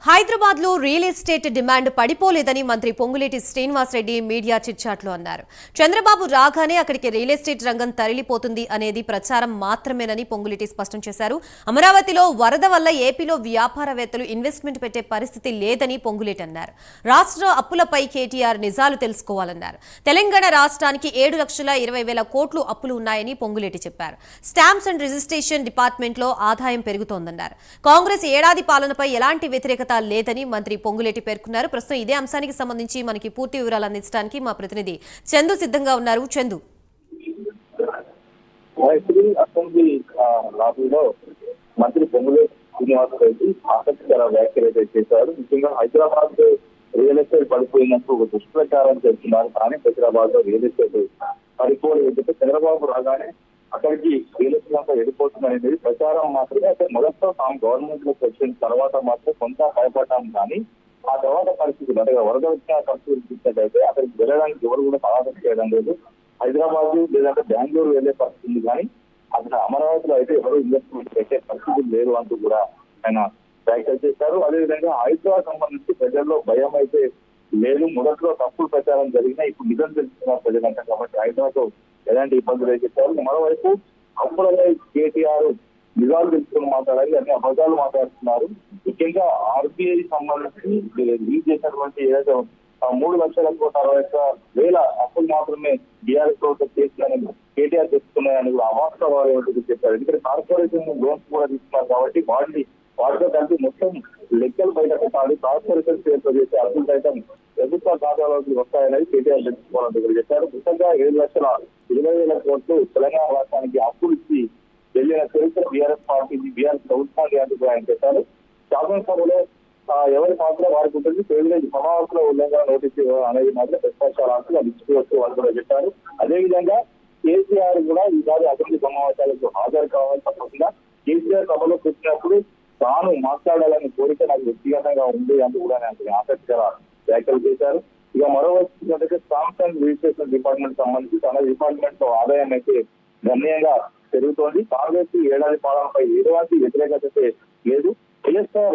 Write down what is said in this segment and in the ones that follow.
హైదరాబాద్ లో real estate demand పడిపోలేదని మంత్రి Ponguleti Srinivasa Reddy media చిట్చాట్లో అన్నారు. చంద్రబాబు రాగానే అక్కడికి రియల్ ఎస్టేట్ రంగం తరలిపోతుంది అనేది ప్రచారం మాత్రమేనని పొంగులేటి స్పష్టం చేశారు. అమరావతిలో వరద వల్ల ఏపీలో వ్యాపారవేత్తలు ఇన్వెస్ట్మెంట్ పెట్టే పరిస్థితి లేదని పొంగులేటి అన్నారు. రాష్ట్ర అప్పులపై కేటీఆర్ నిజాలు తెలుసుకోవాలన్నారు. తెలంగాణ రాష్ట్రానికి 7,20,000 కోట్లు అప్పులు ఉన్నాయని పొంగులేటి చెప్పారు. స్టాంప్స్ అండ్ రిజిస్ట్రేషన్ డిపార్ట్మెంట్ లో ఆదాయం పెరుగుతోందన్నారు. కాంగ్రెస్ ఏడాది పాలనపై ఎలాంటి వ్యతిరేకత లేదని మంత్రి పొంగులేటి పేర్కొన్నారు. ప్రస్తుతం ఇదే అంశానికి సంబంధించి మనకి పూర్తి వివరాలు అందించడానికి మా ప్రతినిధి చందు సిద్ధంగా ఉన్నారు. చందు, అసెంబ్లీ లాబీలో మంత్రి పొంగులేటి శ్రీనివాసరెడ్డి ఆసక్తికర వ్యాఖ్యలు చేశారు. ముఖ్యంగా హైదరాబాద్ రియల్ ఎస్టేట్ పడిపోయినట్టు ఒక దుష్ప్రచారం చేస్తున్నారు. కానీ హైదరాబాద్ లో రియల్ ఎస్టేట్ పడిపోలేదు. చంద్రబాబు రాగానే అక్కడికి రియల్ ఎస్టేట్ అంతా వెళ్ళిపోతుందనేది ప్రచారం మాత్రమే. అయితే మొదట్లో తాము గవర్నమెంట్ లోకి వచ్చిన తర్వాత మాత్రం కొంత భయపడ్డాం. కానీ ఆ తర్వాత పరిస్థితులు అంటే వరద వచ్చిన పరిస్థితులు చూసినట్టయితే అక్కడికి వెళ్ళడానికి ఎవరు కూడా సాహసం చేయడం లేదు. హైదరాబాద్ లేదంటే బెంగళూరు వెళ్లే పరిస్థితి ఉంది. కానీ అక్కడ అమరావతిలో అయితే ఎవరు ఇన్వెస్ట్మెంట్ పెట్టే పరిస్థితులు లేరు అంటూ కూడా ఆయన వ్యాఖ్యలు చేశారు. అదేవిధంగా హైదరాబాద్ సంబంధించి ప్రజల్లో భయం అయితే లేదు. మొదట్లో తప్పుడు ప్రచారం జరిగినా ఇప్పుడు నిజం తెలుస్తున్నారు ప్రజలంతా. కాబట్టి హైదరాబాద్ ఎలాంటి ఇబ్బందులు చెప్పారు. మరోవైపు అప్పుడనే కేటీఆర్ నిజాలు తెలుసుకుని మాట్లాడాలి, అన్ని అబద్ధాలు మాట్లాడుతున్నారు. ముఖ్యంగా ఆర్బీఐ సంబంధించి లీజ్ చేసినటువంటి ఏదైతే 3,60,60,000 అప్పులు మాత్రమే బీఆర్ఎస్ ప్రభుత్వం చేసిందని కేటీఆర్ తెలుసుకున్నాయని కూడా అవాస్తవాలు చెప్పారు. ఎందుకంటే కార్పొరేషన్ లోన్స్ కూడా తీసుకున్నారు కాబట్టి వాటితో కలిపి మొత్తం లెక్కలు బయట పెట్టాలి. కార్పొరేషన్ పేరుతో చేసే అప్పులు సైతం ప్రభుత్వ ఖాతాలోకి వస్తాయనేది కేటీఆర్ తెలుసుకోవాలని చెప్పారు. మొత్తంగా 7,20,000 కోట్లు తెలంగాణ రాష్ట్రానికి అప్పులు ఇచ్చి వెళ్లిన చరిత్ర బీఆర్ఎస్ పార్టీని బీఆర్ఎస్ ప్రభుత్వాన్ని అని కూడా ఆయన చెప్పారు. శాసనసభలో ఎవరి పాత్ర వారికి ఉంటుంది, ప్రివిలేజ్ సమావేశంలో ఉల్లంఘన నోటీసు అనేది మాత్రం ప్రతిపక్షాలు అది ఇచ్చుకోవచ్చు వాళ్ళు కూడా చెప్పారు. అదేవిధంగా కేసీఆర్ కూడా ఈసారి అసెంబ్లీ సమావేశాలకు హాజరు కావాలని తప్పకుండా కేసీఆర్ సభలో కూర్చున్నప్పుడు తాను మాట్లాడాలని కోరిక నాకు వ్యక్తిగతంగా ఉంది అని కూడా ఆయన ఆసక్తికర వ్యాఖ్యలు చేశారు. ఇక మరోవైపు స్టాంప్స్ అండ్ రిజిస్ట్రేషన్ డిపార్ట్మెంట్ సంబంధించి తన డిపార్ట్మెంట్ లో ఆదాయం అయితే గణనీయంగా పెరుగుతోంది. కాంగ్రెస్ ఏడాది పాలనపై ఎటువంటి వ్యతిరేకత లేదు. వైఎస్ఆర్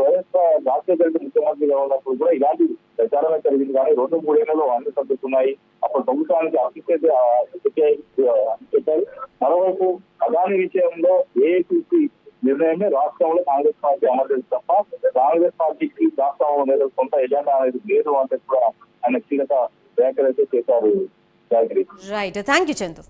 రాజశేఖర రెడ్డి ముఖ్యమంత్రిగా ఉన్నప్పుడు కూడా ఇలాంటి ప్రచారమే జరిగింది. కానీ 2-3 ఏళ్లలో అన్ని సర్దుకున్నాయి. అప్పుడు ప్రభుత్వానికి చెప్పారు. మరోవైపు అదాని విషయంలో ఏఐసీసీ నిర్ణయమే రాష్ట్రంలో కాంగ్రెస్ పార్టీ అమలు చేసి తప్ప కాంగ్రెస్ పార్టీకి రాష్ట్రంలో మీద కొంత ఎజెండా అనేది లేదు అంటే కూడా ఆయన కీలక వ్యాఖ్యలు అయితే చేశారు. Right, thank you Chandu.